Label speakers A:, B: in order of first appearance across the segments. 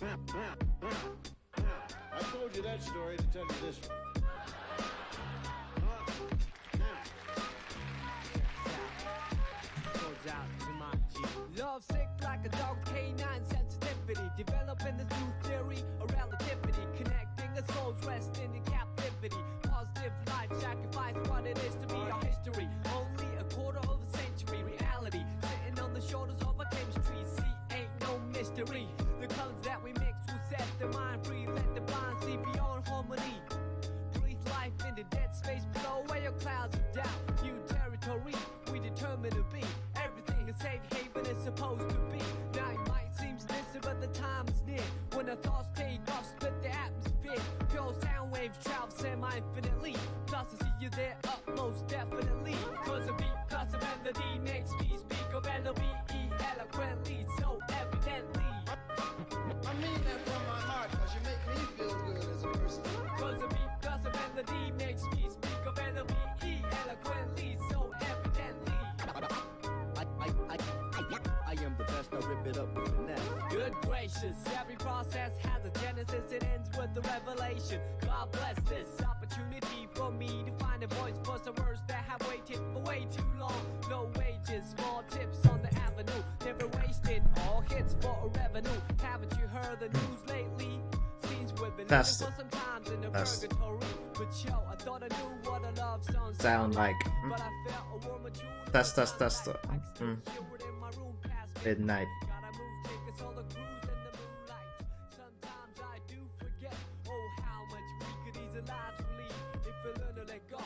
A: I told you that story to tell you this one.
B: Love sick like a dog's canine sensitivity, developing this new theory of relativity, connecting a soul's resting in captivity. Positive life sacrifice what it is to be our history. Only a quarter of a century reality, sitting on the shoulders of our chemistry. See, ain't no mystery. The colors that we mix will set the mind free. Let the blind see beyond harmony. Breathe life in the dead space below, where your clouds of doubt. New territory we determine to be. Everything is safe haven is supposed to be. Now it might seem distant, but the time is near when the thoughts take off, split the atmosphere. Pure sound waves travel semi-infinitely. Plus I see you there up most definitely. Cause a beat plus a melody makes me speak of L-O-V-E eloquently, so evidently.
C: I mean that from my heart, cause you make me feel good as a person.
B: Cause a beat plus a melody makes me speak of L-O-V-E eloquently, so evidently.
D: I am the best, I rip it up with finesse.
B: Good gracious, every process has a genesis, it ends with the revelation. God bless this opportunity for me to find a voice for some words that have waited for way too long. No wages, small tips on the avenue, never wasted, all hits for a revenue. Haven't you heard the news lately? Scenes we've been living for some times in the purgatory. But yo, I thought I knew what a love song
E: sound like.
B: but I felt a warmer tune.
E: Test. Midnight.
B: Gotta move, take us on a cruise in the moonlight. Sometimes I do forget, oh, how much we could ease our lives will lead if we learn to let go.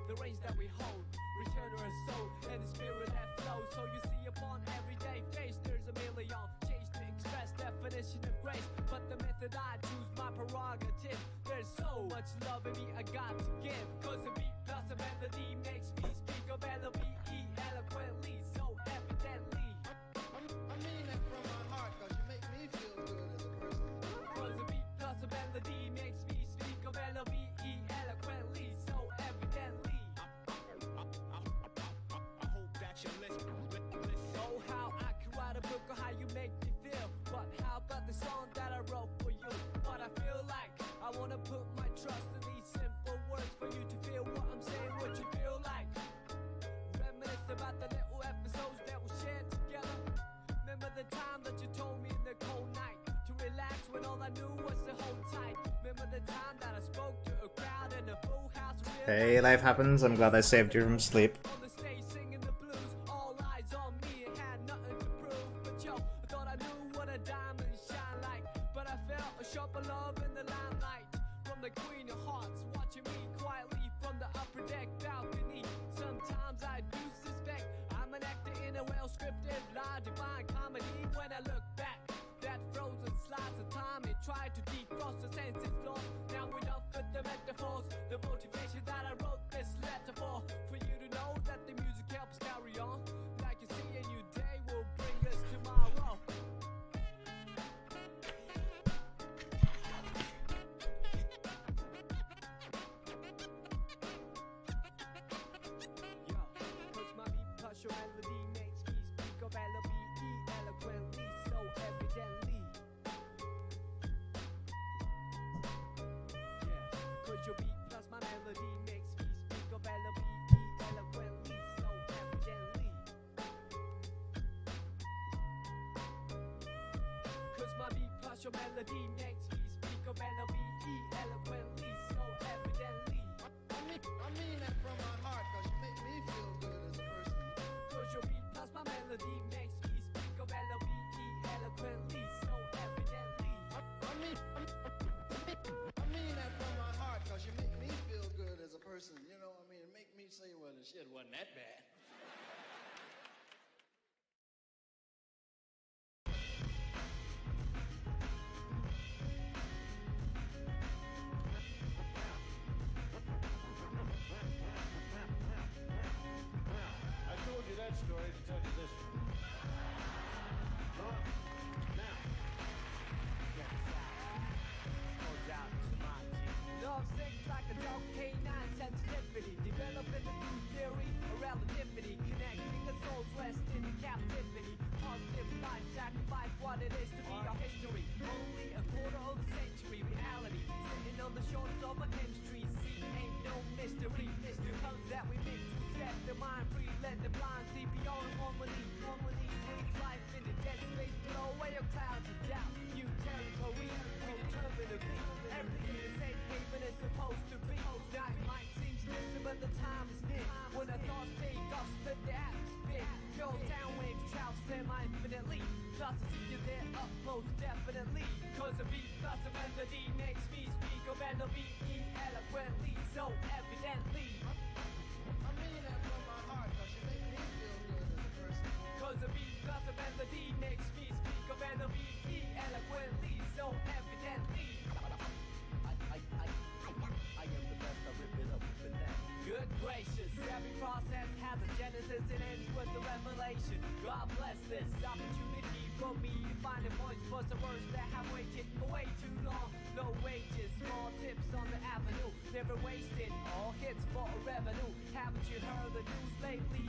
B: The reins that we hold, return to our soul and the spirit that flows. So you see upon everyday face, there's a million change to express definition of grace. But the method I choose, my prerogative. There's so much love in me I got to give. Cause a beat plus a melody makes me speak of L-O-V-E eloquently, so evidently.
C: I mean that from my heart, cause you make me feel good as a person.
B: Cause a beat plus a melody makes me speak of L-O-V-E eloquently, so evidently.
A: I hope that you listen.
B: Oh, how I could write a book on how you make me feel. But how about the song that I wrote for you? What I feel like, I wanna put my trust in these simple words for you to feel what I'm saying, what you feel like. Reminisce about the little episodes that we shared together. Remember the time that you told me in the cold night to relax when all I knew was to hold tight. Remember the time that I spoke to a crowd in a full house.
E: Hey, life happens. I'm glad I saved you from sleep.
B: On the stage singing the blues, all eyes on me and had nothing to prove. But yo, I thought I knew what a diamond shine like. But I felt a sharper love in the limelight from the Queen of Hearts, watching me quietly from the upper deck balcony. Sometimes I do suspect I'm an actor in a well-scripted lie, divine comedy. When I look back, that frozen slice of time, it tried to defrost the senses lost. Now we're up with the metaphors, the motivation that I wrote this letter for you to know that the music helps carry on. Like you see, a new day will bring us tomorrow. Yo, cause my beat plus your melody makes me speak of L-O-V-E eloquently, so evidently. Yeah, cause your beat plus my melody makes me speak of L-O-V-E eloquently, so evidently. Cause my beat plus your melody makes me speak of L-O-V-E eloquently, so evidently.
C: I mean that from my heart, cause you make me feel good as a person.
B: Cause your beat plus my melody makes me speak of L-O-V-E eloquently, so evidently.
C: I mean that from my heart, cause you make me feel good as a person. You know, I mean, it make me say, well, the shit wasn't that bad.
A: I told you that story to tell you this one.
B: Love sick like a dog canine sensitivity, developing a new theory of relativity, connecting a soul's rest in captivity. Positive life sacrifice what it is to be our history. Only a shoulders of my chemistry. See, ain't no mystery. The colors that we mix to set the mind free. Let the blind see beyond harmony. Harmony breathe life in the dead space below where your clouds of doubt. New territory, permanently. Everything is safe haven is supposed to be. Night might seem distant, but the time is near. When the thoughts take us to the atmosphere. Goes down waves, travel semi-infinitely. Plus I see you there up most definitely. Cause a beat plus a melody makes me speak of melody eloquently, so evidently.
C: I mean that from my heart, cause you make me feel good as a person.
B: Cause a beat plus a melody makes me speak of melody eloquently, so evidently.
D: I am the best, I rip it up with finesse.
B: Good gracious, every process has a genesis, it ends with the revelation. God bless this opportunity for me to find a voice for some words that have waited for way too long. Low wages, small tips on the avenue, never wasted, all hits for a revenue. Haven't you heard the news lately?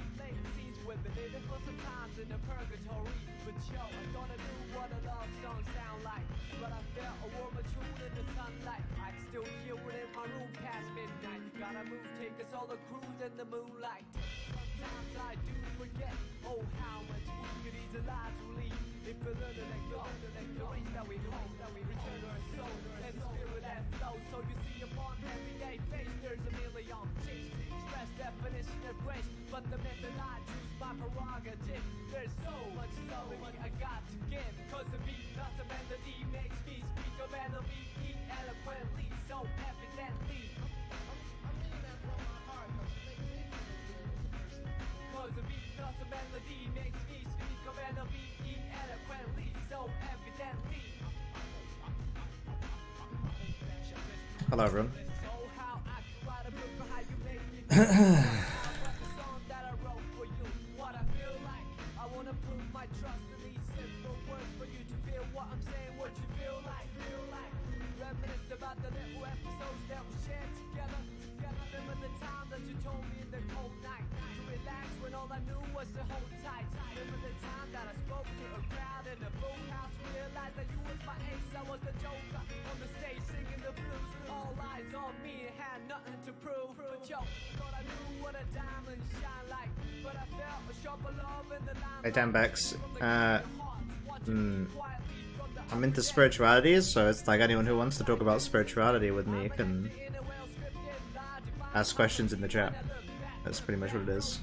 B: Seems we've been living for some times in the purgatory. But yo, I thought I knew what a love song sound like, but I felt a warmer tune in the sunlight. I can still hear it in my room past midnight. Gotta move, take us all a cruise in the moonlight. Sometimes I do forget, oh how much we could ease lives we lead. If we learn to let go, the ways that we hold, that we return to our soul and the spirit that flows. So you see upon everyday face, there's a million change to express definition of grace. But the method I choose, my prerogative. There's so much I got to give. Cause the beat plus the melody makes me speak of melody eloquently, so evidently.
C: I mean that from my heart, cause you make me feel good as a person.
B: Cause the beat plus the melody makes me speak of melody eloquently, so evidently.
E: Hello, everyone.
B: So how I can write a book for how you make me feel. The song that I wrote for you, what I feel like. I wanna put my trust in these simple words for you to feel what I'm saying, what you feel like. Reminisce about the little episodes that we shared together. Remember the time that you told me in the cold night to relax when all I knew was to hold tight. Remember the time that I spoke to a crowd in a full house, realized that you was my ace, I was the joker on the stage singing the blues. All eyes on me, had nothing to prove. But yo, thought I knew what a diamond shine like, but I felt a sharper love in the line.
E: Hey, Dambex. I'm into spirituality, so it's like anyone who wants to talk about spirituality with me can ask questions in the chat. That's pretty much what it is.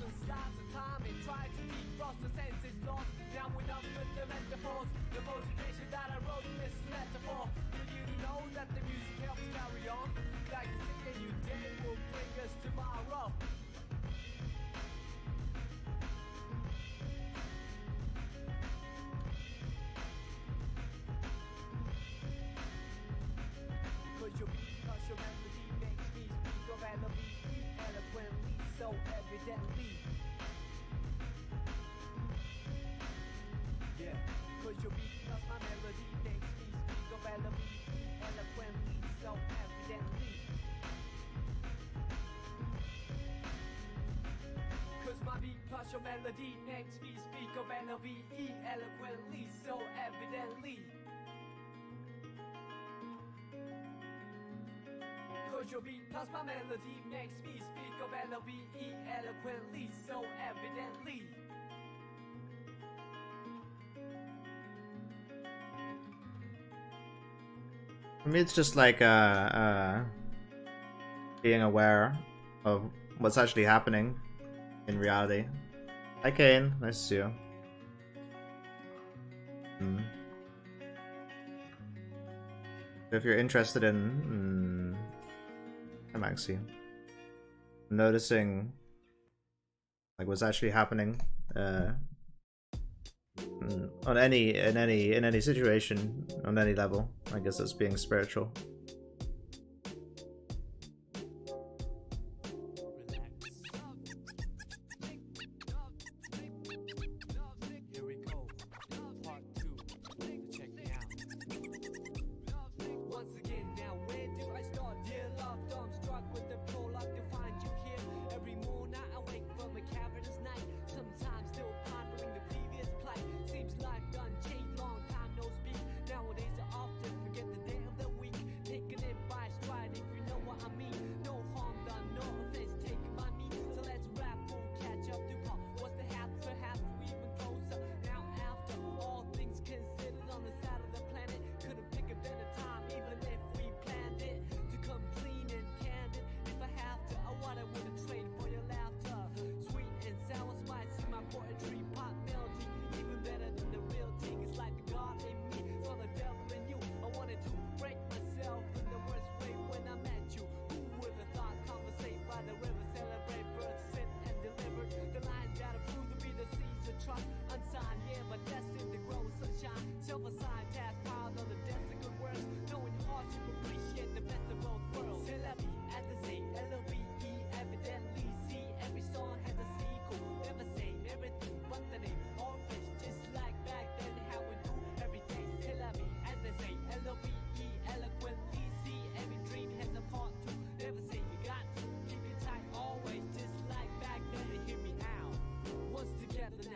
E: Your melody makes me speak of L-O-V-E eloquently, so evidently. Cause your beat plus my melody makes me speak of L-O-V-E eloquently, so evidently. For me, it's just like being aware of what's actually happening in reality. Hi Kane, nice to see you. If you're interested in I'm actually noticing like what's actually happening on any situation, on any level, I guess that's being spiritual.
B: Take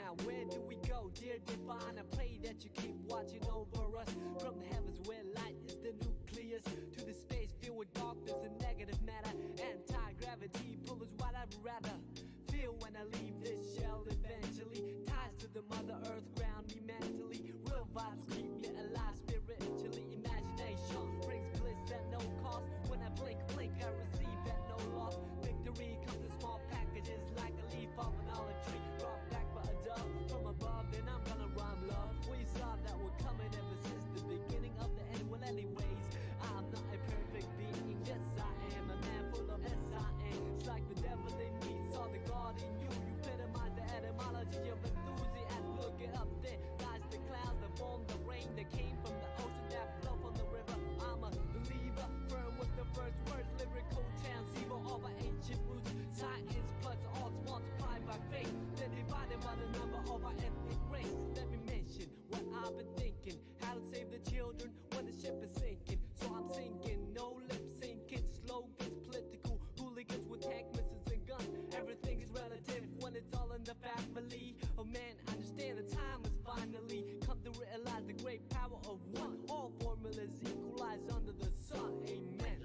B: now, where do we go, dear divine? I pray that you keep watching over us from the heavens where light is the nucleus to the space filled with darkness and negative matter. Anti-gravity pull is what I'd rather feel when I leave this shell eventually. Ties to the mother earth ground me mentally. Real vibes keep me alive spiritually. Imagination brings bliss at no cost. When I blink, I receive at no loss. Victory comes in small packages like a leaf off an olive tree. Brought back by a dove from above, then I'm gonna rhyme love. We saw that we're coming ever since the beginning of the end. Well, anyways, I'm not a perfect being. Yes, I am a man full of S-I-N. It's like the devil in me saw the God in you. You epitomize the etymology of enthusiasm. Look it up, there lies the clouds that form the rain that came from the ocean that flow from the river. I'm a believer, firm with the first words, lyrical transceiver of our ancient roots. Science plus odds multiplied by faith, then divided by the number of our ethnic race. Let me mention what I've been thinking, how to save the children when the ship is sinking. So I'm sinking, no lip syncing, slogans, political hooligans with tank missiles and guns. Everything is relative when it's all in the family. Oh man, I understand the time has finally come to realize the great power of one. All formulas equalize under the sun. Amen.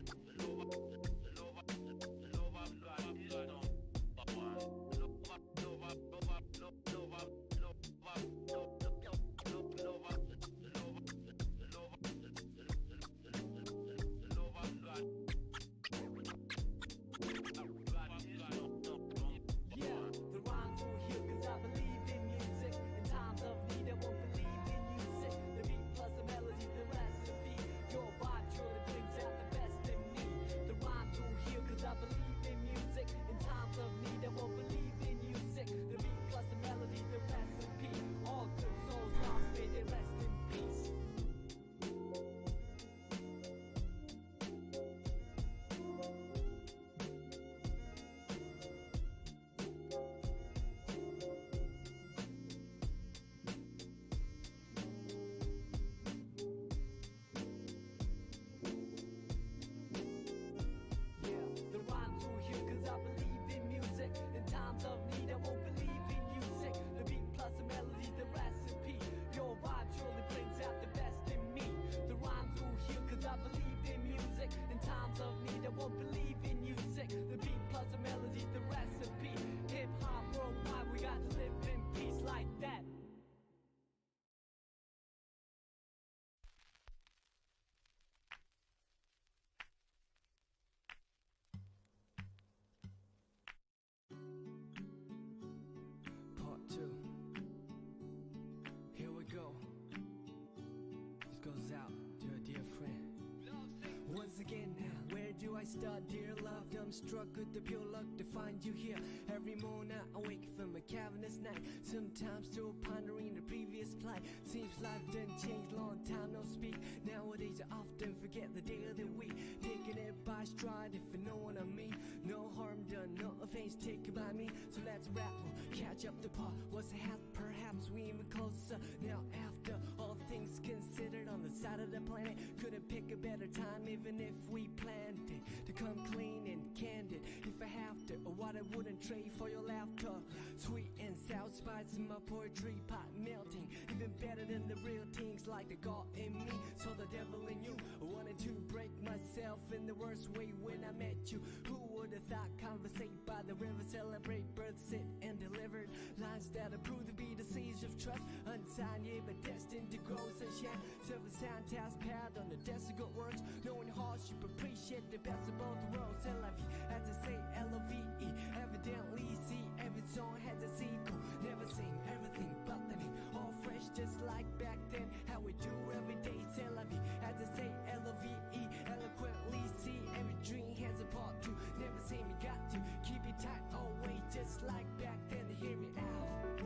B: Again now, where do I start, dear love? I'm struck with the pure luck to find you here. Every morning I wake from a cavernous night, sometimes still pondering the previous plight. Seems life done changed, long time no speak. Nowadays I often forget the day of the week, taking it by stride if you know what I mean. No harm done, no offense taken by me. So let's rattle, catch up the part. What's ahead? Perhaps we even closer. Now after all things considered on the side of the planet, couldn't pick a better time even if we planned it to come clean and candid. If I have to, or what I wouldn't trade for your laughter. Sweet and sour spice in my poetry pot melting, even better than the real things like the God in me. So the devil in you, I wanted to break myself in the worst way when I met you. Who would have thought conversate by the river, celebrate birth, sit and delivered lines that are proved to be the siege of trust. Unsigned, yeah, but destined to grow sunshine. Serve a sound task pad on the desk of good works. Knowing hardship, appreciate the best of both worlds. C'est la vie, as I say, L-O-V-E. Evidently see, every song has a sequel. Never seen everything but the name. All fresh just like back then. How we do every day, c'est la vie, as I say, L-O-V-E. Eloquently see, every dream has a part two. Never seen me, got to keep it tight always, just like back then. To hear me out.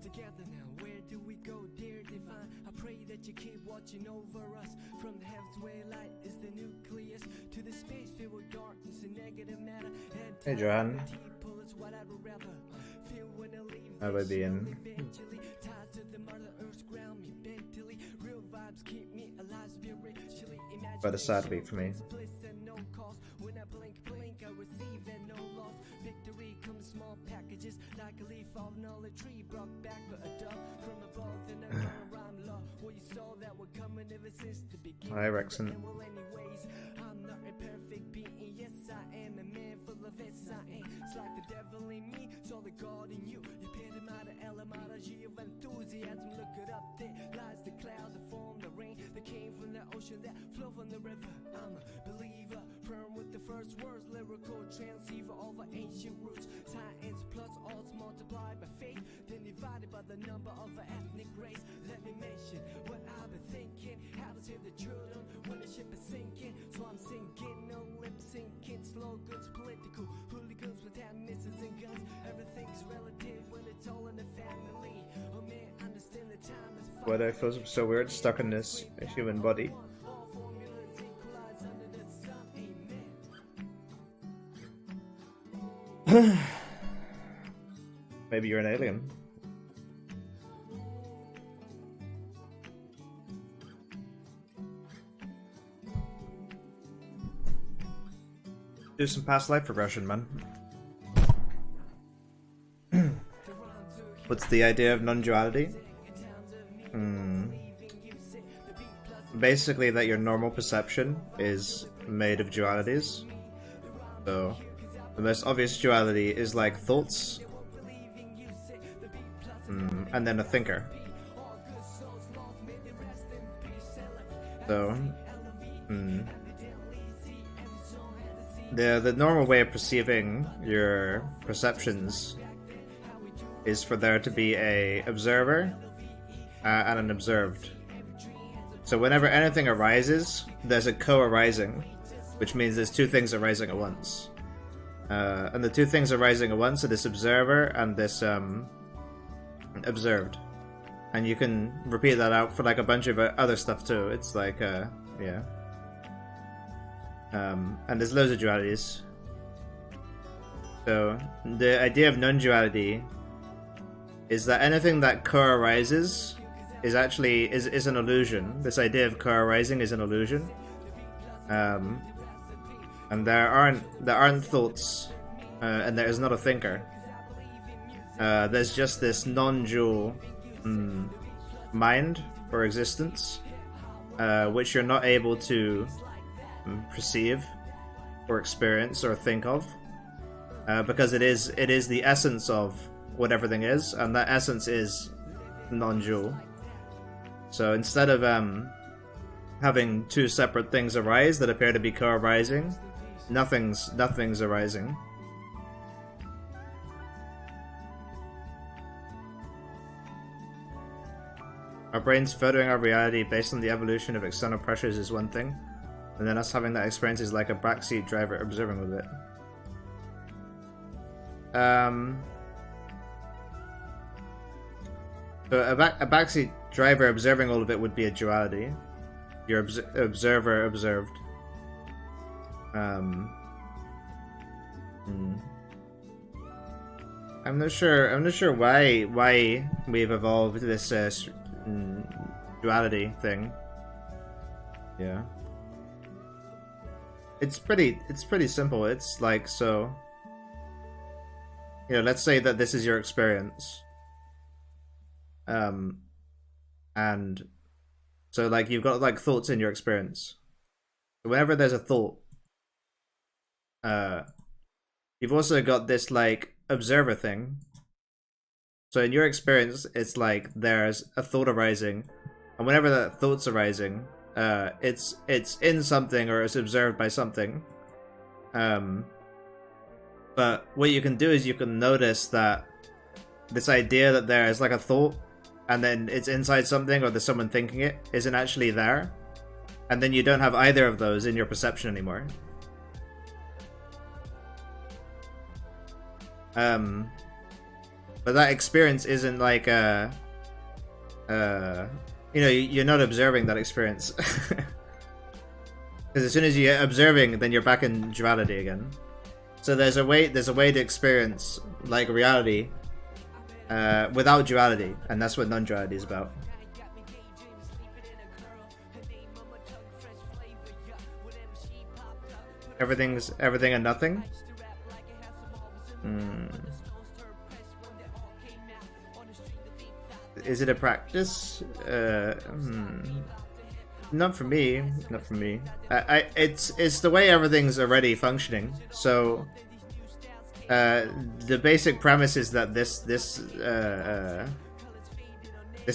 B: Together now, where do we go, dear divine? I pray that that you keep watching over us. From the heavens where light is the nucleus to the space filled with darkness and negative matter. And
E: Hey, Johan.
B: people is what I'd rather feel when I leave.
E: How would be in?
B: Eventually ties to the mother earth's ground me mentally. Real vibes keep me alive spiritually.
E: But a sad week for me.
B: Bliss and no cost. When I blink, I receive and no loss. Victory comes small packages like a leaf falling on a tree, brought back by a dove from above. And I'm gonna rhyme love. Well, you saw that we're coming ever since the beginning.
E: Hi, Rexon.
B: Well, anyways, I'm not a perfect being. Yes, I am a man full of S.I.N. It's like the devil in me, so the God in you. You pity my etymology of enthusiasm. Look it up, there lies the clouds that form the rain that came from the ocean that flow from the river. I'm a believer, firm with the first words, lyrical transceiver over ancient roots. Science plus odds multiplied by faith, then divided by the number of an ethnic race. Let me mention what I've been thinking, how to say the truth when the ship is sinking. So I'm sinking, no lip syncing, slogans, political hooligans with hand misses and guns. Everything's relative when it's all in the family. Oh man, understand the time is fine.
E: Why do I feel so weird stuck in this human body?
B: All formulas equalize under the sun. Amen.
E: Maybe you're an alien. Do some past life regression, man. What's the idea of non-duality? Basically that your normal perception is made of dualities. So, the most obvious duality is like thoughts, and then a thinker. So, the normal way of perceiving your perceptions is for there to be a observer and an observed. So whenever anything arises, there's a co-arising, which means there's two things arising at once. And the two things arising at once are this observer and this observed. And you can repeat that out for like a bunch of other stuff too. It's like, yeah. And there's loads of dualities. So the idea of non-duality is that anything that co-arises is actually is an illusion. This idea of co-arising is an illusion. And there aren't thoughts, and there is not a thinker. There's just this non-dual mind or existence, which you're not able to perceive or experience or think of, because it is the essence of what everything is, and that essence is non-dual. So instead of having two separate things arise that appear to be co-arising, nothing's arising. Our brains photoing our reality based on the evolution of external pressures is one thing, and then us having that experience is like a backseat driver observing with it. So a backseat driver observing all of it would be a duality. Your observer observed. I'm not sure why we've evolved this duality thing. Yeah. It's pretty simple. It's like, so, you know, let's say that this is your experience. And so like you've got like thoughts in your experience. Whenever there's a thought, you've also got this like observer thing. So in your experience, it's like there's a thought arising, and whenever that thought's arising, it's in something or it's observed by something. But what you can do is you can notice that this idea that there is like a thought and then it's inside something, or there's someone thinking it, isn't actually there. And then you don't have either of those in your perception anymore. But that experience isn't like you know, you're not observing that experience. Because as soon as you're observing, then you're back in duality again. So there's a way to experience like reality without duality, and that's what non-duality is about. Everything and nothing. Is it a practice? Not for me. Not for me. It's the way everything's already functioning. So the basic premise is that this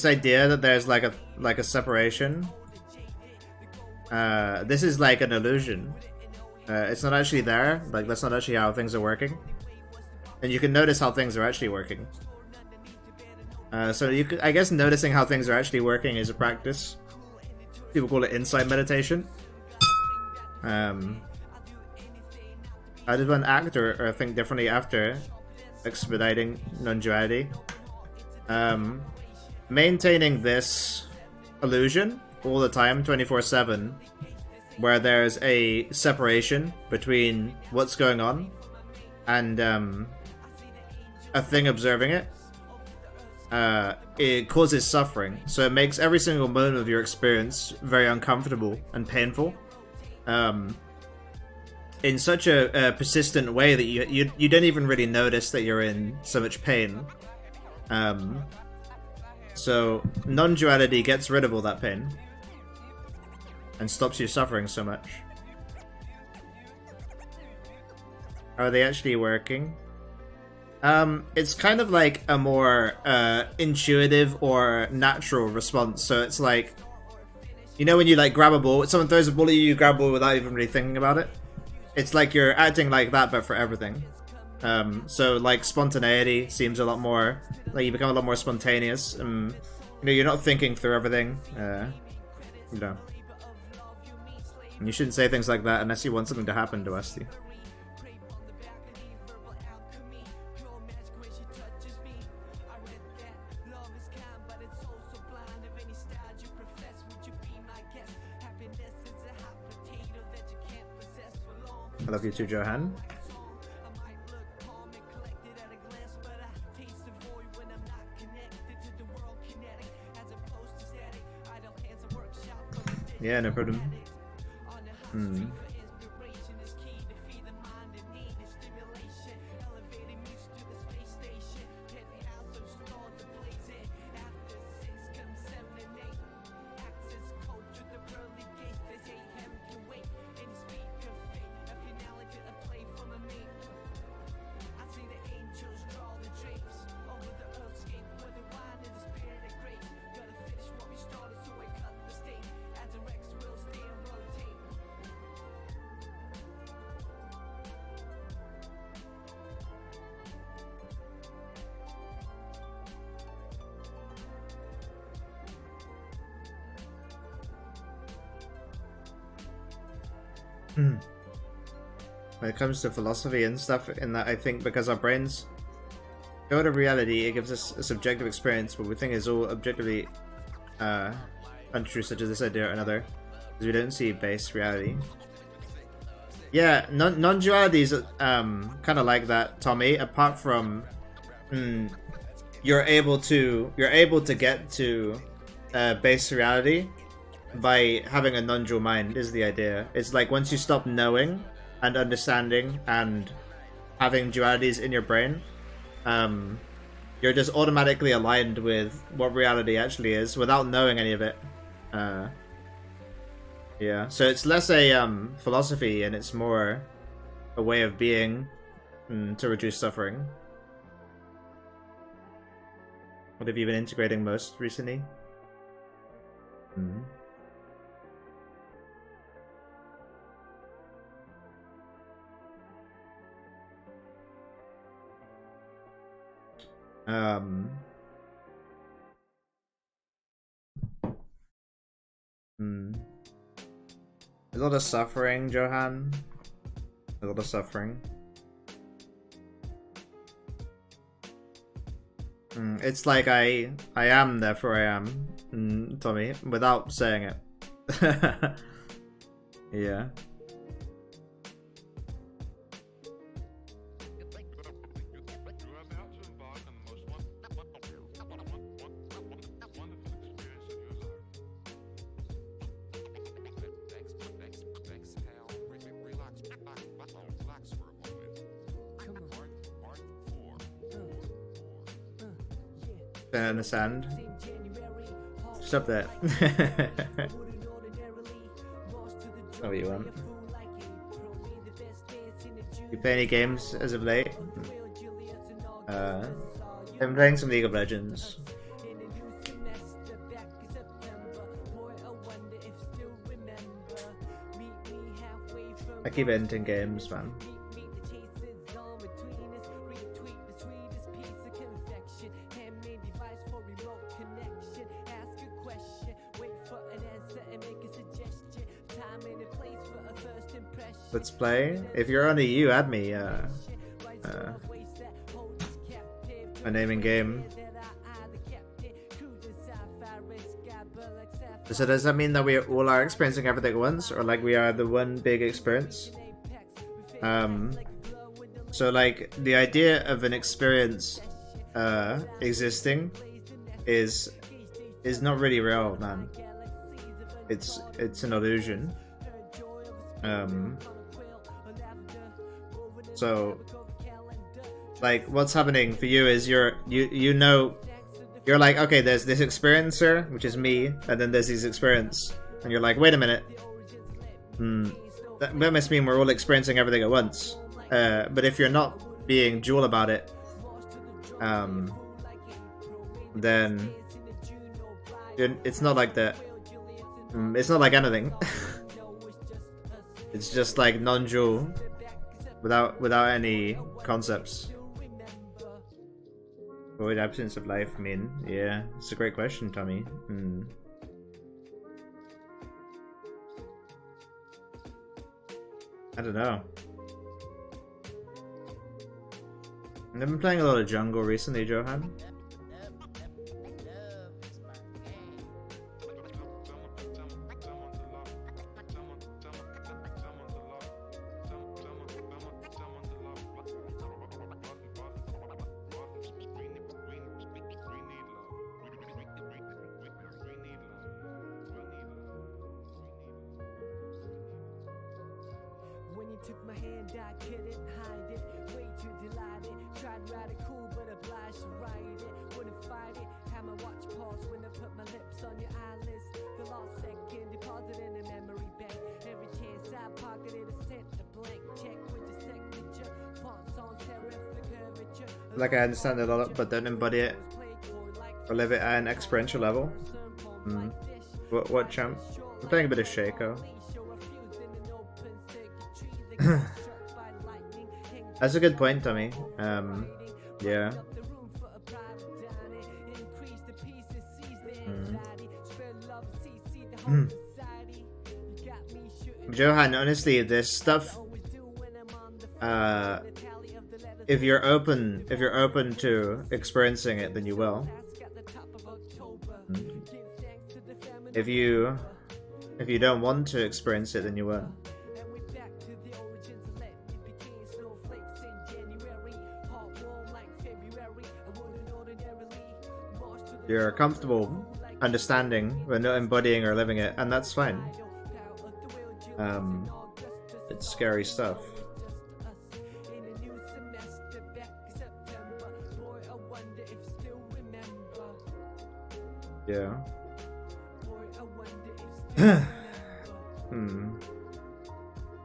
E: idea that there's like a separation. This is like an illusion. It's not actually there. Like, that's not actually how things are working. And you can notice how things are actually working. So you could, I guess, noticing how things are actually working is a practice. People call it insight meditation. I did one act or think differently after expediting non-duality. Maintaining this illusion all the time, 24/7, where there's a separation between what's going on and a thing observing it. It causes suffering, so it makes every single moment of your experience very uncomfortable and painful, in such a persistent way that you don't even really notice that you're in so much pain. So non-duality gets rid of all that pain and stops you suffering so much. Are they actually working? It's kind of like a more intuitive or natural response. So it's like, you know, when you like grab a ball, someone throws a ball at you, you grab a ball without even really thinking about it. It's like you're acting like that, but for everything. So like spontaneity seems a lot more, like you become a lot more spontaneous. You know, you're not thinking through everything. You know, and you shouldn't say things like that unless you want something to happen to us. I love you too, Johan. Yeah, no problem. When it comes to philosophy and stuff, in that I think because our brains go to reality, it gives us a subjective experience, but we think is all objectively untrue, such as this idea or another, because we don't see base reality. Yeah, non-duality is kind of like that, Tommy. Apart from you're able to get to base reality by having a non-dual mind is the idea. It's like once you stop knowing and understanding and having dualities in your brain, you're just automatically aligned with what reality actually is without knowing any of it. Yeah, so it's less a philosophy and it's more a way of being to reduce suffering. What have you been integrating most recently? A lot of suffering, Johan. A lot of suffering. It's like I am, therefore I am, Tommy, without saying it. Yeah. In the sand. Stop that. What do you want? You play any games as of late? I'm playing some League of Legends. I keep ending games, man. Let's play. If you're on the EU, add me. My name in game. So does that mean that we all are experiencing everything at once, or like we are the one big experience? So like the idea of an experience existing is not really real, man. It's an illusion. So like what's happening for you is you're like, okay, there's this experiencer, which is me, and then there's this experience, and you're like, wait a minute, that must mean we're all experiencing everything at once. But if you're not being dual about it, then it's not like that. It's not like anything. It's just like non-dual, without any concepts. What would absence of life mean? Yeah, it's a great question, Tommy. I don't know. I've been playing a lot of jungle recently, Johan.
B: Took my hand, I couldn't hide it. Way too delighted. Tried to ride it cool, but obliged to ride it. Wouldn't fight it. Had my watch pause when I put my lips on your eyelids. The last second, deposit in a memory bank. Every chance I pocketed a cent, a blank check with your signature. Fonts on serif, the curvature.
E: Like I understand it a lot, but don't embody it or live it at an experiential level. What champ? I'm playing a bit of Shaco. That's a good point, Tommy. Yeah. Johan, honestly, this stuff. If you're open to experiencing it, then you will. If you don't want to experience it, then you won't. You're comfortable understanding but not embodying or living it, and that's fine. It's scary stuff. Yeah.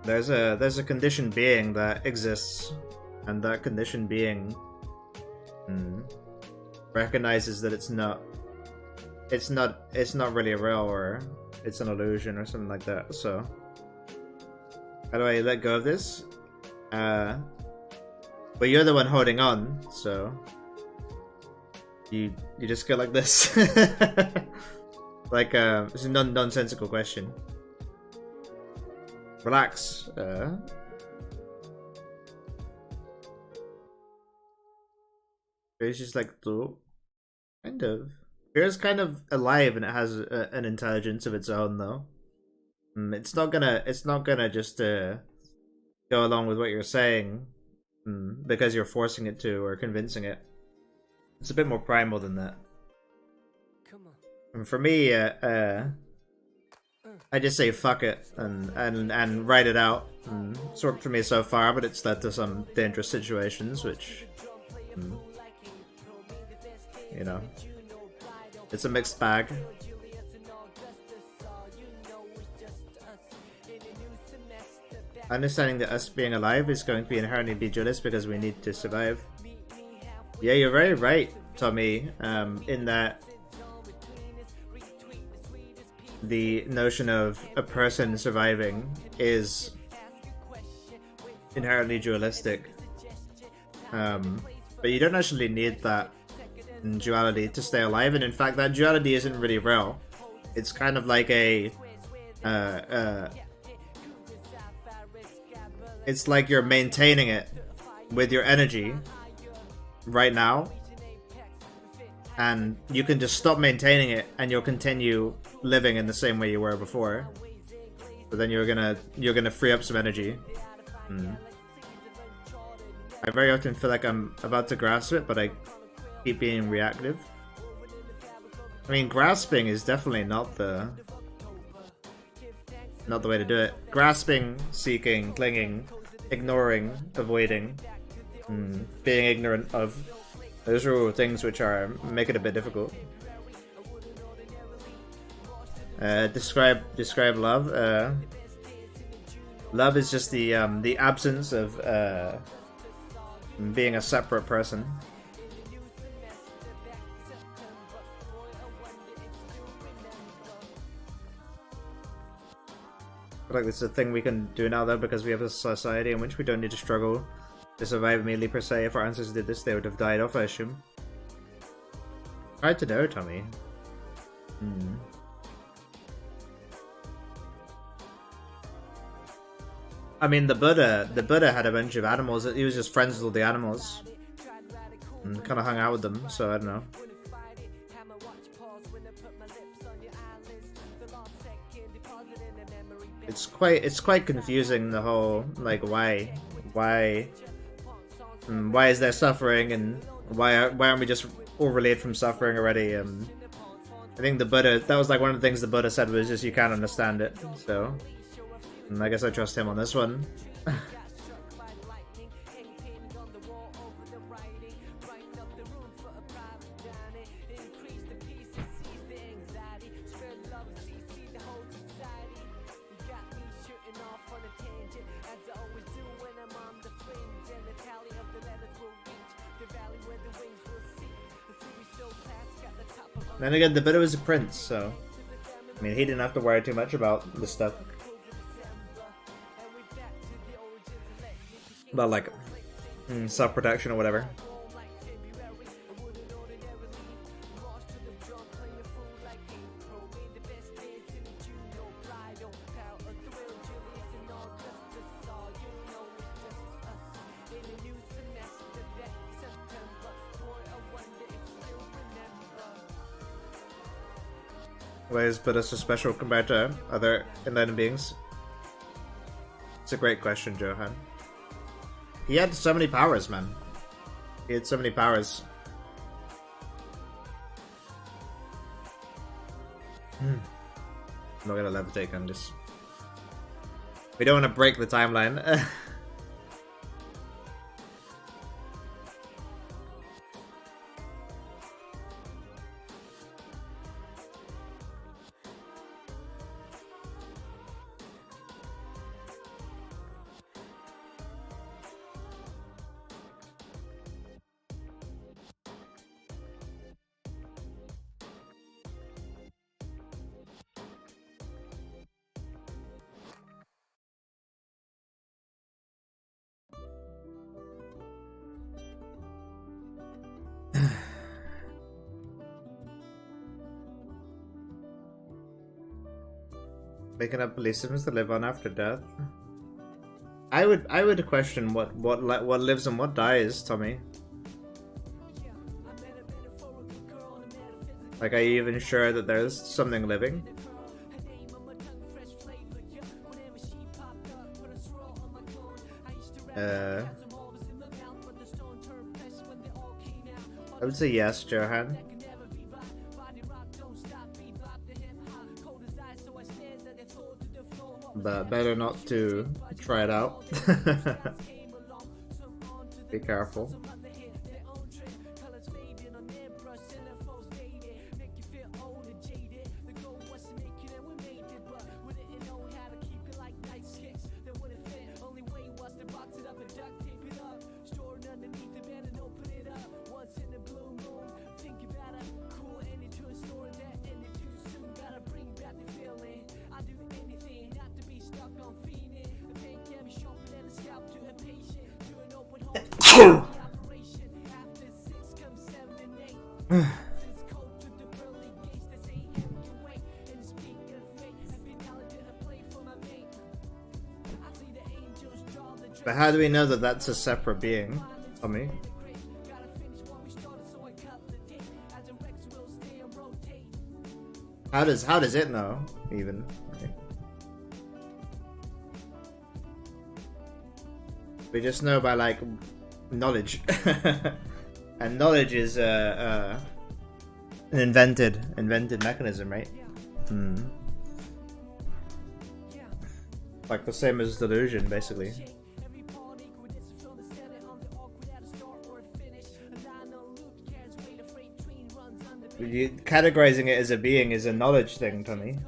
E: There's a conditioned being that exists, and that conditioned being recognizes that it's not really real, or it's an illusion or something like that. So how do I let go of this? But you're the one holding on, so you just go like this. Like it's a nonsensical question. Relax. It's just like Kind of. Fear's kind of alive and it has an intelligence of its own, though. It's not gonna just go along with what you're saying because you're forcing it to or convincing it. It's a bit more primal than that. And for me, I just say fuck it and write it out. It's worked for me so far, but it's led to some dangerous situations, which, you know, it's a mixed bag. Understanding that us being alive is going to be inherently be dualist because we need to survive. Yeah, you're very right, Tommy, in that the notion of a person surviving is inherently dualistic. But you don't actually need that duality to stay alive, and in fact that duality isn't really real. It's kind of like a it's like you're maintaining it with your energy right now, and you can just stop maintaining it and you'll continue living in the same way you were before, but then you're gonna free up some energy. I very often feel like I'm about to grasp it, but I keep being reactive. I mean, grasping is definitely not the way to do it. Grasping, seeking, clinging, ignoring, avoiding, being ignorant of, those are all things which are make it a bit difficult. Describe love. Love is just the absence of being a separate person. I feel like this is a thing we can do now, though, because we have a society in which we don't need to struggle to survive immediately per se. If our ancestors did this, they would have died off, I assume. Hard to know, Tommy. I mean, the Buddha had a bunch of animals. He was just friends with all the animals and kind of hung out with them. So I don't know. It's quite confusing, the whole, like, why is there suffering, and why aren't we just all relieved from suffering already? I think the Buddha, that was like one of the things the Buddha said, was just you can't understand it. So I guess I trust him on this one. Then again, the Buddha was a prince, so I mean, he didn't have to worry too much about this stuff. About, like, self-protection or whatever. Why is Buddha so special compared to other enlightened beings? It's a great question, Johan. He had so many powers, man. He had so many powers. I'm not gonna levitate on this. We don't want to break the timeline. Making up belief systems to live on after death. I would question what lives and what dies, Tommy. Like, are you even sure that there's something living? I would say yes, Johan. But better not to try it out. Be careful. But how do we know that that's a separate being, Tommy? How does it know, even? Okay. We just know by, like, knowledge. And knowledge is an invented mechanism, right? Like the same as delusion, basically. Categorizing it as a being is a knowledge thing, Tommy.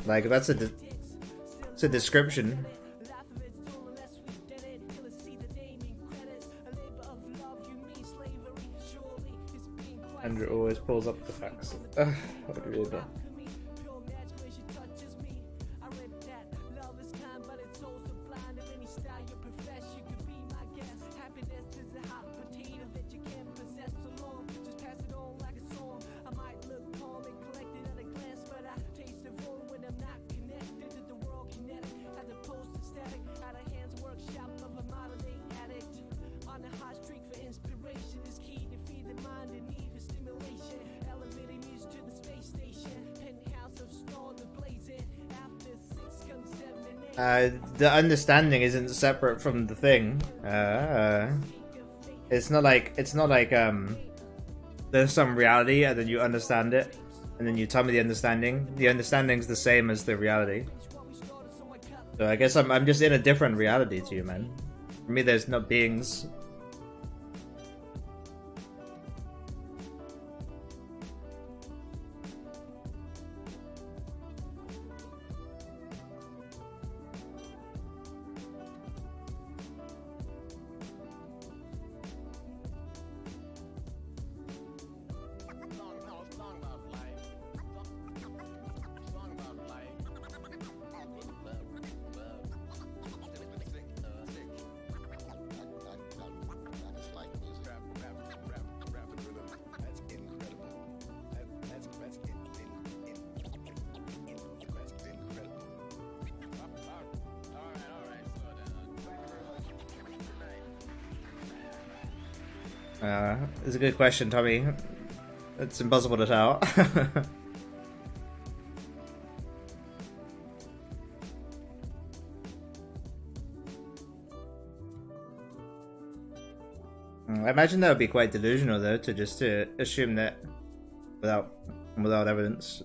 E: Like, that's it's a description. Andrew always pulls up the facts. What do you do? The understanding isn't separate from the thing. It's not like there's some reality and then you understand it and then you tell me the understanding. The understanding's the same as the reality. So I guess I'm just in a different reality to you, man. For me, there's no beings. It's a good question, Tommy. It's impossible to tell. I imagine that would be quite delusional, though, to assume that without evidence.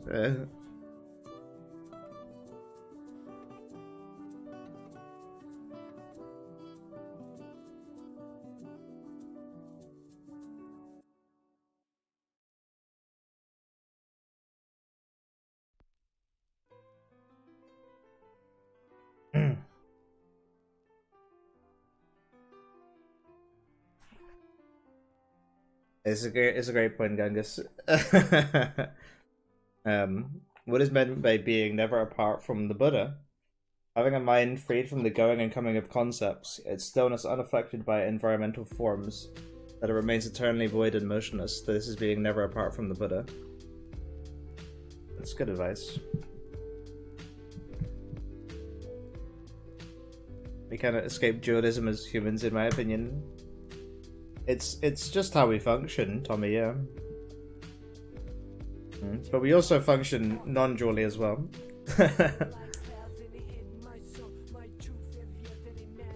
E: It's a great point, Gangus. What is meant by being never apart from the Buddha? Having a mind freed from the going and coming of concepts, its stillness unaffected by environmental forms, that it remains eternally void and motionless. This is being never apart from the Buddha. That's good advice. We cannot escape dualism as humans, in my opinion. It's just how we function, Tommy, yeah. But we also function non-dually as well.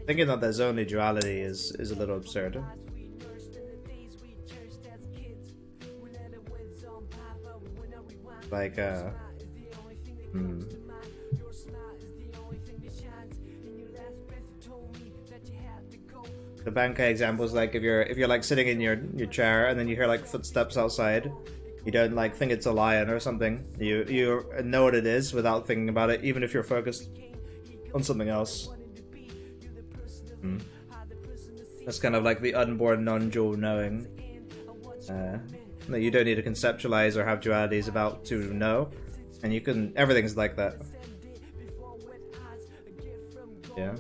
E: Thinking that there's only duality is a little absurd. Like, the banker example is like if you're like sitting in your chair and then you hear like footsteps outside, you don't like think it's a lion or something. You know what it is without thinking about it, even if you're focused on something else. That's kind of like the unborn non-dual knowing. That you don't need to conceptualize or have dualities about to know, and you can. Everything's like that. Yeah.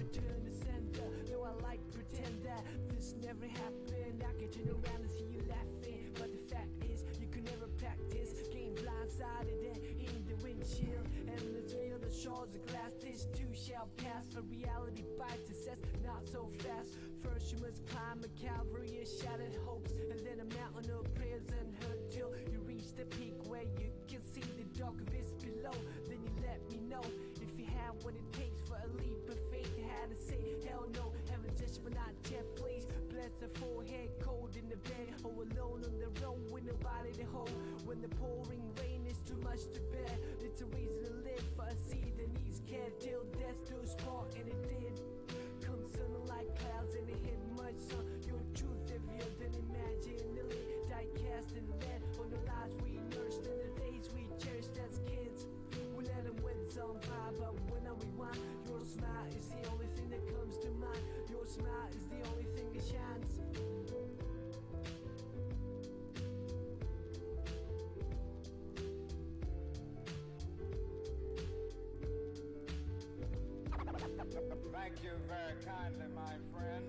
A: Thank you very kindly, my friend.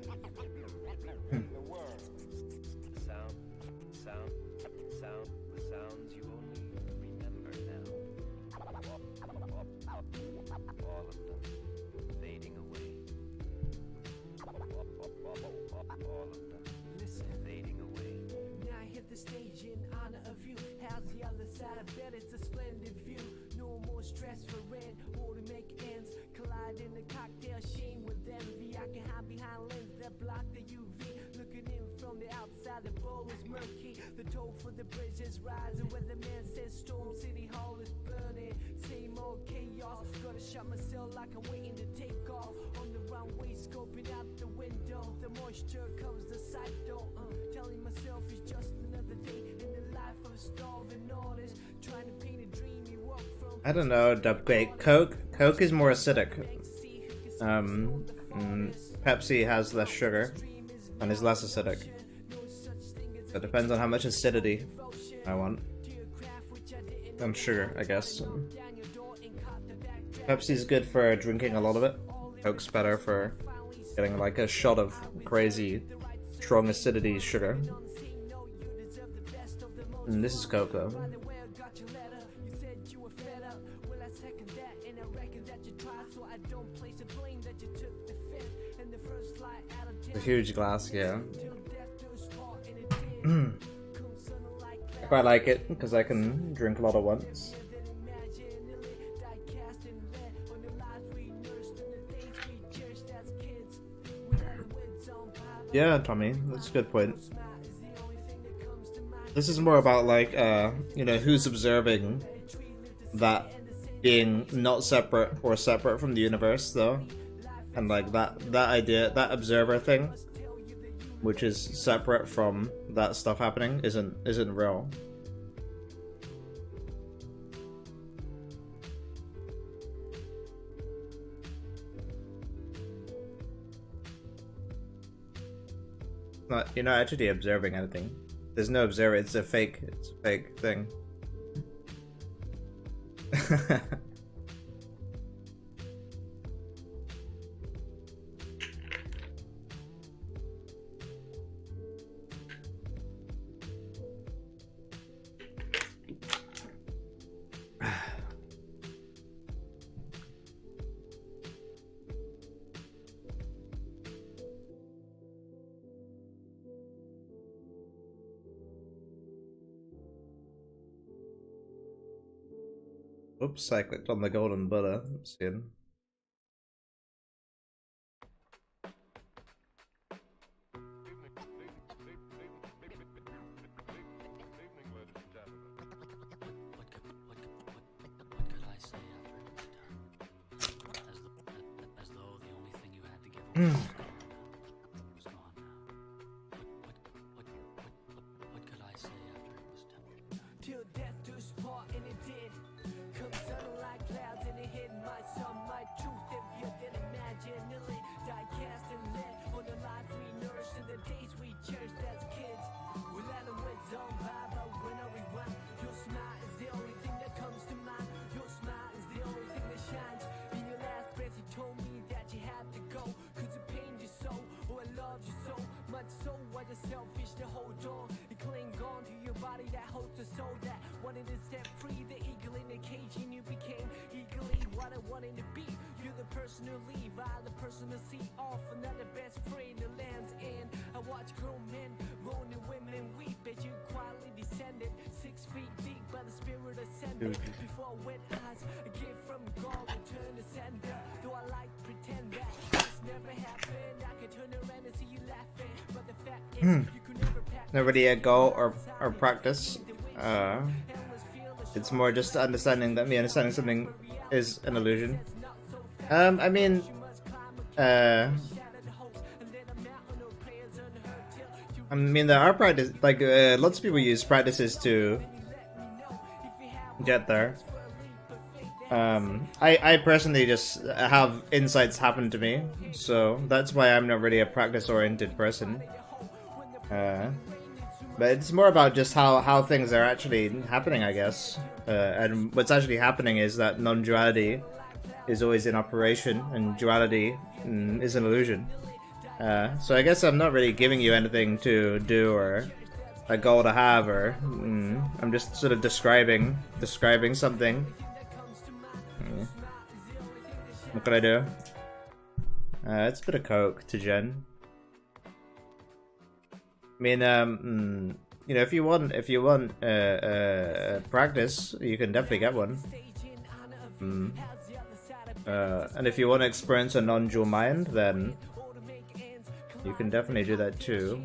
A: The word.
D: Sound, the sounds you only remember now. All of them fading away. All of them fading away.
B: Now I hit the stage in honor of you. How's the other side? I bet it's a splendid view. No more stress for rent or to make ends. Collide in the cocktail sheen with envy. I can hide behind lenses that block the UV. Looking in from the outside, the bowl is murky. The toll for the bridge is rising. Where the man says Storm City Hall is burning. Same old chaos. Gotta shut myself like I'm waiting to take off. On the runway, scoping out the window. The moisture covers the sight though. Telling myself it's just another day in the life of a starving artist. Trying to paint a dream you walk from.
E: I don't know, Dubquake. Coke is more acidic. Pepsi has less sugar and is less acidic. It depends on how much acidity I want. And sugar, I guess. Pepsi's good for drinking a lot of it. Coke's better for getting like a shot of crazy strong acidity sugar. And this is Coke though. A huge glass, yeah. I quite like it because I can drink a lot at once. Yeah, Tommy, that's a good point. This is more about like, you know, who's observing that being not separate or separate from the universe, though. And like that idea, that observer thing, which is separate from that stuff happening, isn't real. Not, you're not actually observing anything. There's no observer. It's a fake thing. Oops, I clicked on the golden butter. Skin. Not really a goal or practice. It's more just understanding that me understanding something is an illusion. I mean, there are practice, like lots of people use practices to get there. I personally just have insights happen to me, so that's why I'm not really a practice-oriented person. But it's more about just how things are actually happening, I guess. And what's actually happening is that non-duality is always in operation, and duality is an illusion. So I guess I'm not really giving you anything to do or a goal to have, or I'm just sort of describing something. What can I do? It's a bit of coke to Jen. I mean, you know, if you want practice, you can definitely get one. And if you want to experience a non-dual mind, then you can definitely do that too.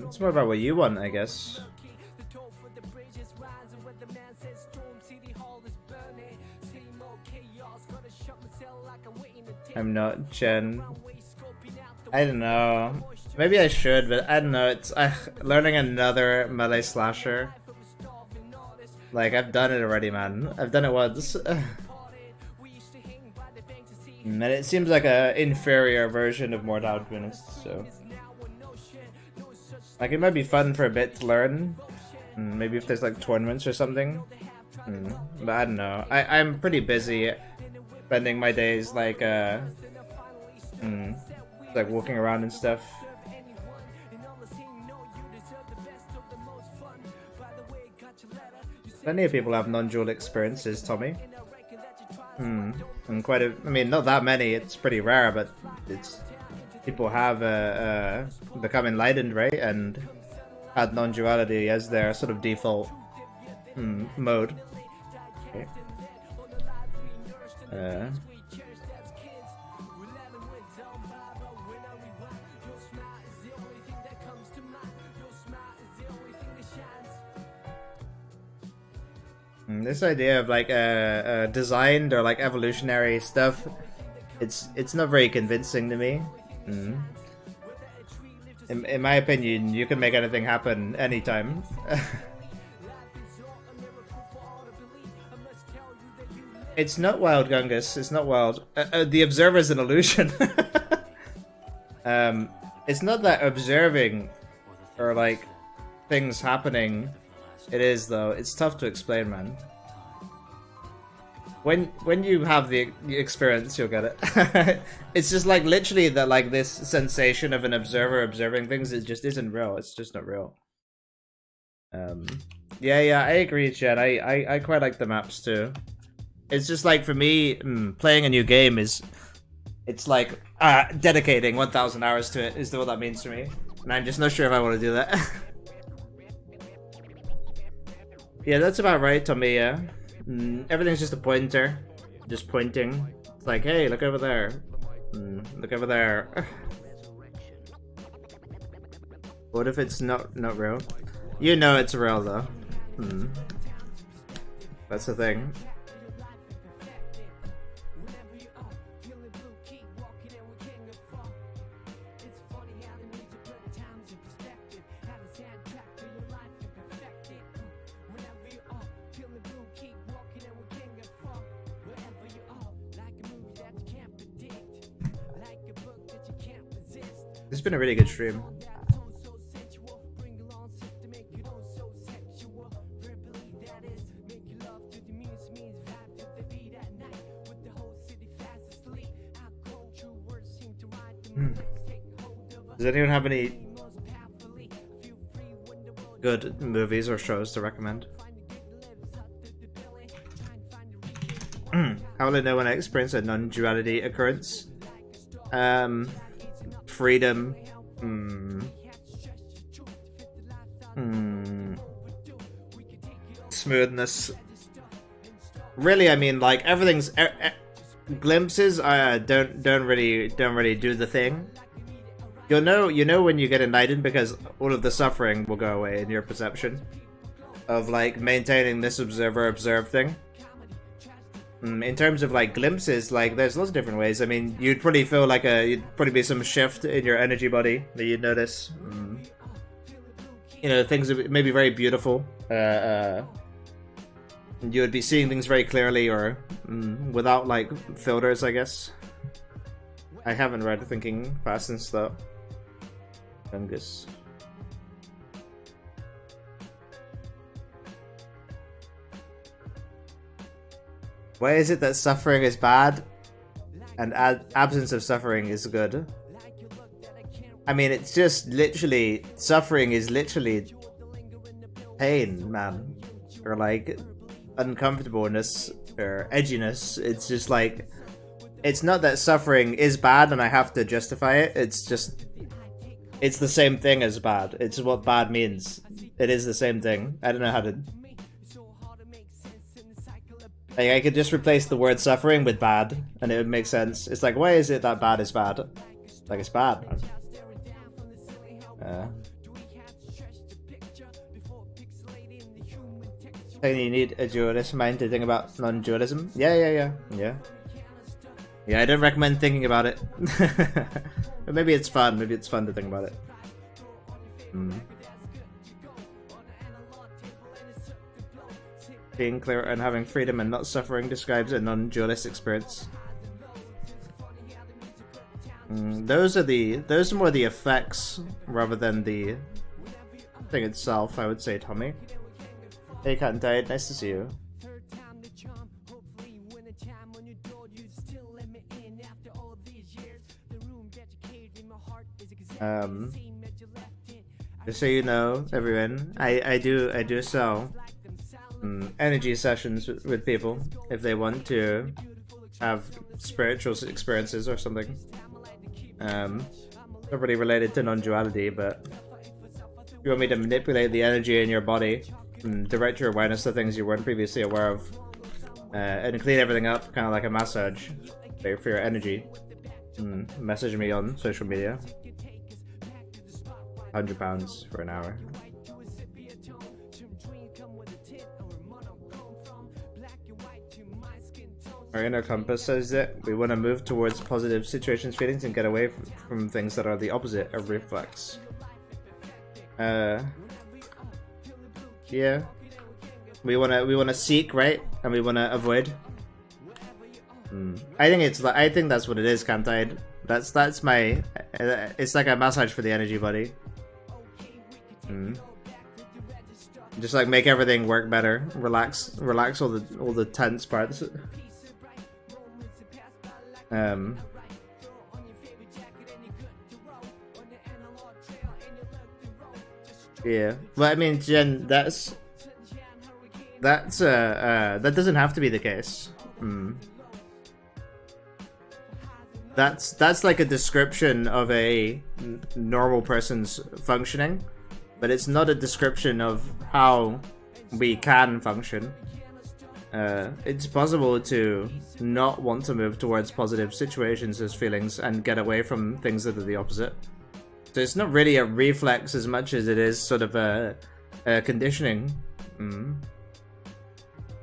E: It's more about what you want, I guess. I'm not Jen. I don't know. Maybe I should, but I don't know. It's learning another melee slasher. Like, I've done it already, man. I've done it once. And it seems like a inferior version of Mortal Adventist, so... Like, it might be fun for a bit to learn. Maybe if there's, like, tournaments or something. But I don't know. I'm pretty busy spending my days, like, like walking around and stuff. Plenty of people have non-dual experiences, Tommy. And quite a, I mean, not that many. It's pretty rare, but it's people have become enlightened, right? And had non-duality as their sort of default mode. Okay. This idea of like designed or like evolutionary stuff, it's not very convincing to me. In my opinion, you can make anything happen anytime. It's not wild, Gungus. It's not wild. The observer is an illusion. It's not that observing or like things happening. It is though. It's tough to explain, man. When you have the experience, you'll get it. It's just like literally that, like this sensation of an observer observing things. It just isn't real. It's just not real. Yeah, I agree, Jen. I quite like the maps too. It's just like for me, playing a new game it's like dedicating 1,000 hours to it is what that means to me, and I'm just not sure if I want to do that. Yeah, that's about right, Tommy. Yeah, everything's just a pointer, just pointing. It's like, hey, look over there. Look over there. What if it's not real? You know it's real though. That's the thing. It's been a really good stream. Does anyone have any good movies or shows to recommend? How will I know when I experience a non-duality occurrence? Freedom. Smoothness. Really, I mean, like everything's glimpses. Don't really do the thing. You know when you get enlightened because all of the suffering will go away in your perception of like maintaining this observer-observed thing. In terms of like glimpses, like there's lots of different ways. I mean, you'd probably feel like you'd probably be some shift in your energy body that you'd notice. You know, things are maybe very beautiful. You would be seeing things very clearly or without like filters, I guess. I haven't read Thinking Fast and Slow. Fungus. Why is it that suffering is bad and absence of suffering is good? I mean, it's just literally, suffering is literally pain, man. Or like uncomfortableness or edginess. It's just like, it's not that suffering is bad and I have to justify it. It's just, it's the same thing as bad. It's what bad means. It is the same thing. I don't know how to... Like, I could just replace the word suffering with bad, and it would make sense. It's like, why is it that bad is bad? Like, it's bad. You need a dualist mind to think about non-dualism? Yeah. Yeah, I don't recommend thinking about it. But maybe it's fun. Maybe it's fun to think about it. Being clear and having freedom and not suffering describes a non-dualist experience. Those are more the effects rather than the thing itself, I would say, Tommy. Hey, Cat and Tide, nice to see you. Just so you know, everyone, I do sell energy sessions with people if they want to have spiritual experiences or something. Not really related to non-duality, but if you want me to manipulate the energy in your body and direct your awareness to things you weren't previously aware of, and clean everything up, kind of like a massage for your energy, message me on social media. £100 for an hour. Our inner compass says that we want to move towards positive situations, feelings, and get away from things that are the opposite of reflex. Yeah. We wanna seek, right? And we wanna avoid. I think that's what it is, can't I? That's my. It's like a massage for the energy body. Just like make everything work better. Relax all the tense parts. Yeah. Well, I mean, Jen, that doesn't have to be the case. That's like a description of a normal person's functioning, but it's not a description of how we can function. It's possible to not want to move towards positive situations as feelings and get away from things that are the opposite. So it's not really a reflex as much as it is sort of a conditioning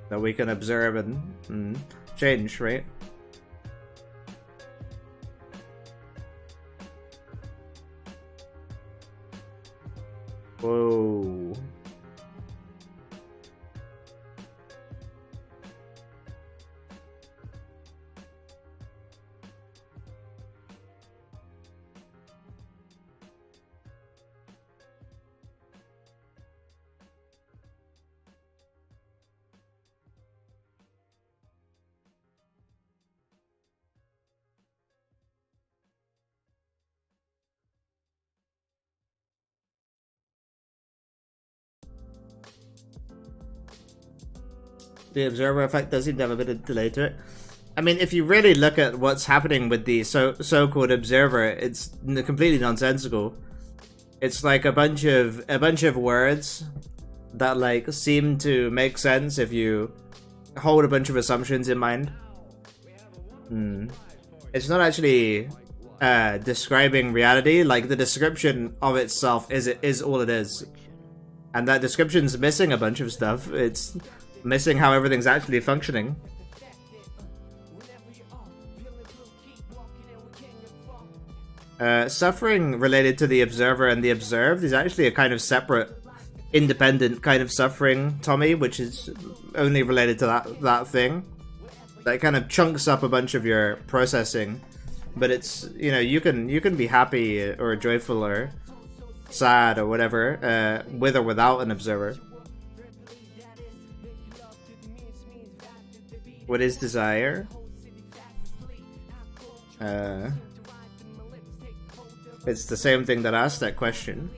E: that we can observe and change, right? Whoa. The observer effect does seem to have a bit of delay to it. I mean, if you really look at what's happening with the so-called observer, it's completely nonsensical. It's like a bunch of words that like seem to make sense if you hold a bunch of assumptions in mind. It's not actually describing reality. Like the description of itself is all it is, and that description's missing a bunch of stuff. It's missing how everything's actually functioning. Suffering related to the observer and the observed is actually a kind of separate, independent kind of suffering, Tommy, which is only related to that thing. That kind of chunks up a bunch of your processing, but it's, you know, you can be happy or joyful or sad or whatever with or without an observer. What is desire? It's the same thing that asked that question.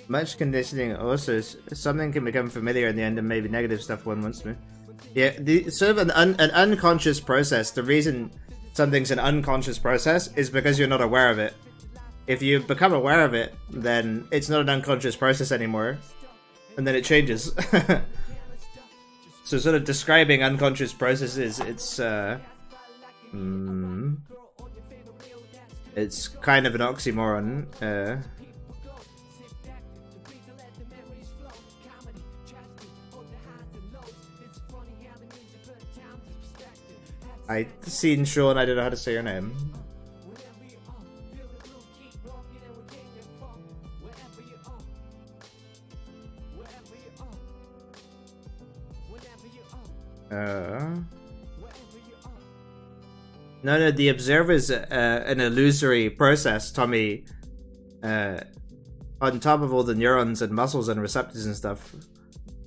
E: Much conditioning also, something can become familiar in the end and maybe negative stuff one wants to. Yeah, the sort of an unconscious process. The reason something's an unconscious process is because you're not aware of it. If you become aware of it, then it's not an unconscious process anymore. And then it changes. So sort of describing unconscious processes, it's kind of an oxymoron. I seen Sean, I don't know how to say your name. No, the observer is an illusory process, Tommy. On top of all the neurons and muscles and receptors and stuff,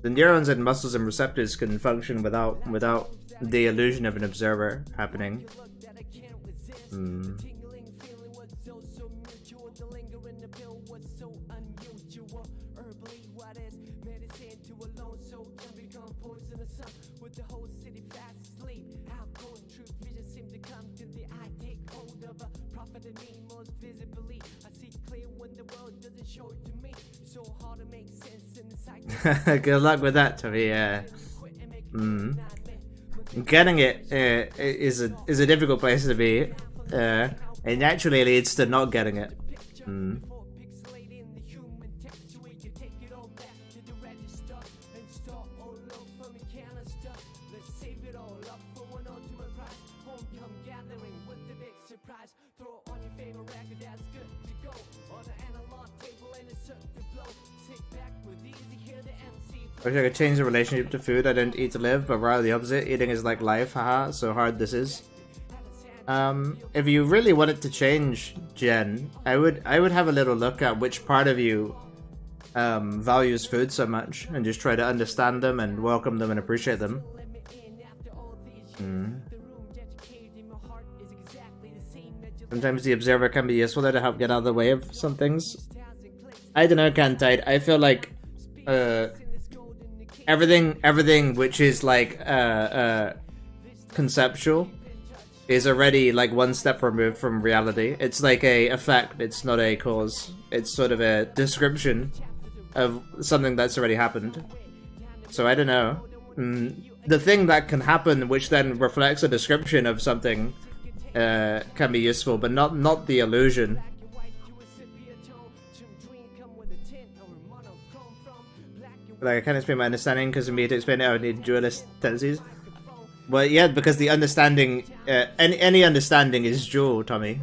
E: the neurons and muscles and receptors can function without the illusion of an observer happening. Good luck with that, Tommy. Getting it is a difficult place to be. It naturally leads to not getting it. I wish I could change the relationship to food. I don't eat to live, but rather the opposite. Eating is like life, haha, so hard this is. If you really wanted to change, Jen, I would have a little look at which part of you values food so much, and just try to understand them and welcome them and appreciate them. Sometimes the observer can be useful there to help get out of the way of some things. I don't know, Kantite. I feel like everything which is like conceptual is already like one step removed from reality. It's like a effect, it's not a cause. It's sort of a description of something that's already happened. So I don't know. The thing that can happen, which then reflects a description of something, can be useful, but not the illusion. Like, I can't explain my understanding because for me to explain it, I would need dualist tendencies. Well, yeah, because the understanding, any understanding is dual, Tommy.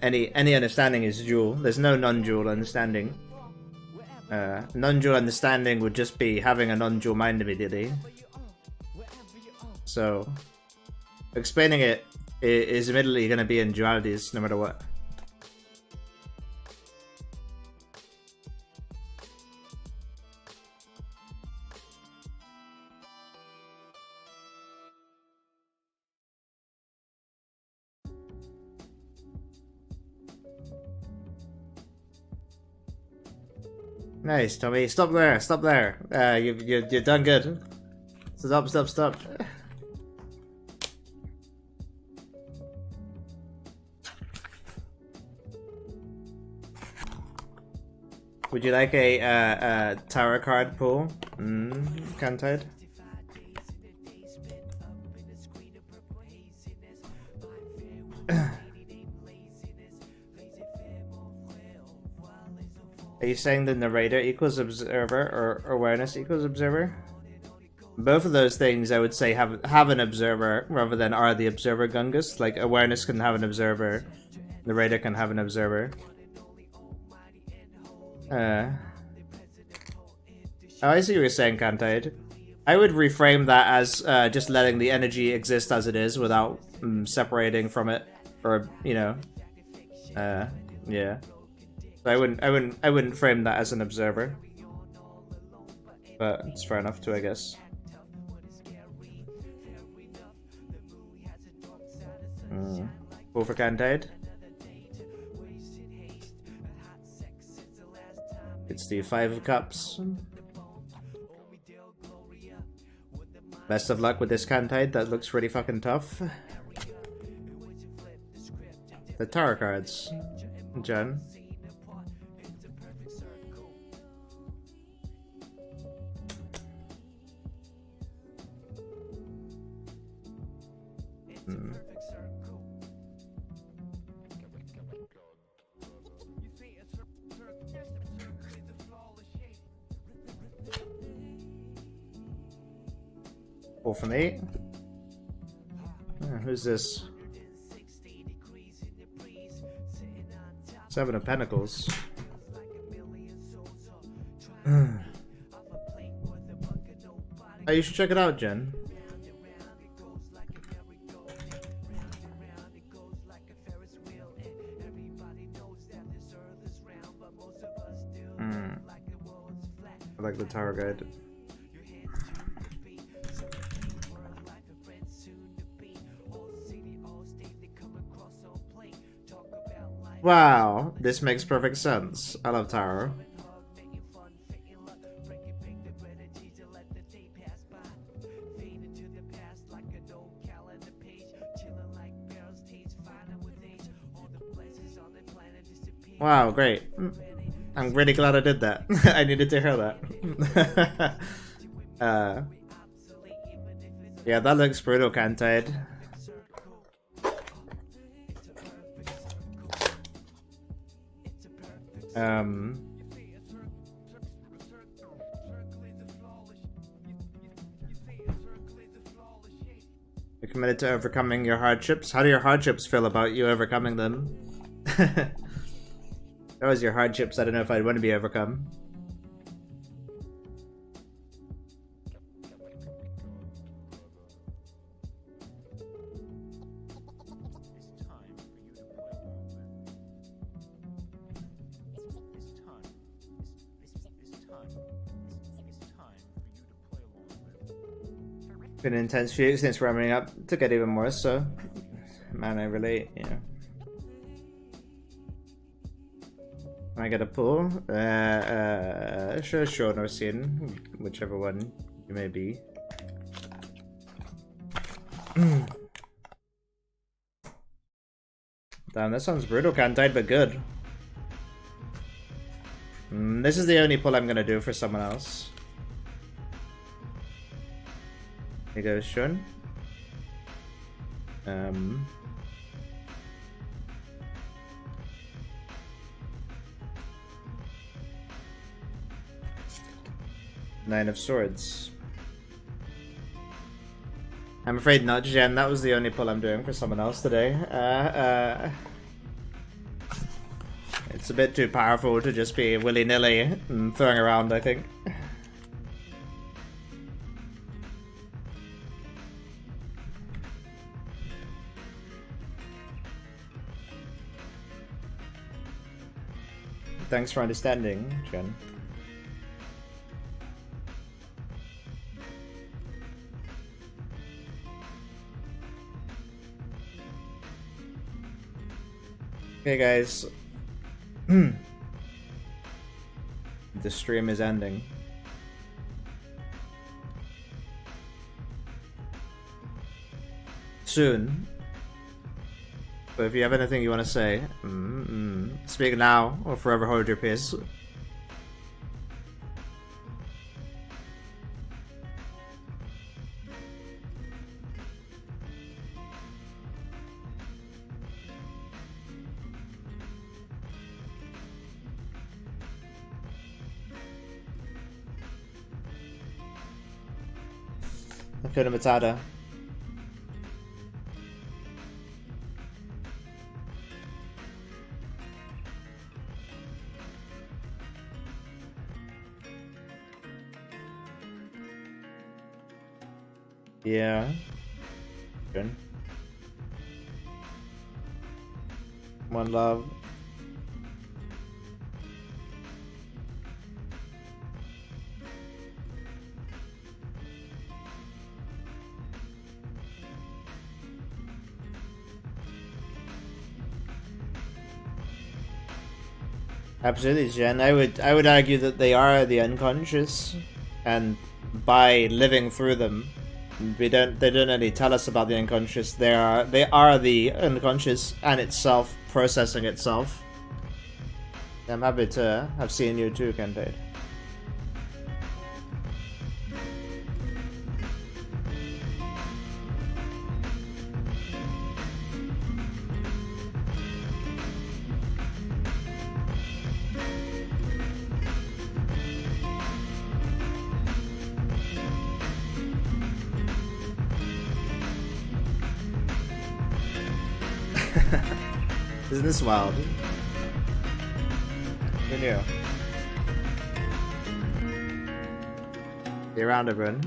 E: Any understanding is dual. There's no non-dual understanding. Non-dual understanding would just be having a non-dual mind immediately. So, explaining it is immediately going to be in dualities no matter what. Nice, Tommy. Stop there. Stop there. You've done good. Stop. Would you like a tarot card pull? Cantide? Are you saying the narrator equals observer or awareness equals observer? Both of those things I would say have an observer rather than are the observer, Gungus. Like awareness can have an observer, narrator can have an observer. Oh, I see what you're saying, Cantide. I would reframe that as just letting the energy exist as it is without separating from it, or you know, yeah. I wouldn't frame that as an observer, but it's fair enough too, I guess. Pull for Cantide. It's the 5 of Cups. Best of luck with this Cantide. That looks really fucking tough. The tarot cards, Jen. Pull from 8. Who's this? 7 of Pentacles. Oh, you should check it out, Jen. I like the Tower Guide. Wow, this makes perfect sense. I love Tarot. Wow, great. I'm really glad I did that. I needed to hear that. Yeah, that looks brutal, Cantide. You're committed to overcoming your hardships. How do your hardships feel about you overcoming them? That was your hardships. I don't know if I'd want to be overcome. Been an intense few weeks since ramming up to get even more so. Man, I relate, you know. I get a pull? Sure, no sin. Whichever one you may be. Damn, that sounds brutal. Can't die, but good. This is the only pull I'm gonna do for someone else. Here goes Shun. Nine of Swords. I'm afraid not, Jen. That was the only pull I'm doing for someone else today. It's a bit too powerful to just be willy-nilly and throwing around, I think. Thanks for understanding, Jen. Okay, guys. The stream is ending. Soon. But if you have anything you want to say, speak now or forever hold your peace. Hakuna Matata. Yeah. Good. One love. Absolutely, Jen. I would argue that they are the unconscious, and by living through them, they don't only tell us about the unconscious. They are the unconscious and itself processing itself. I'm happy to have seen you too, Kentade. Isn't this wild? Who knew? See you around, everyone.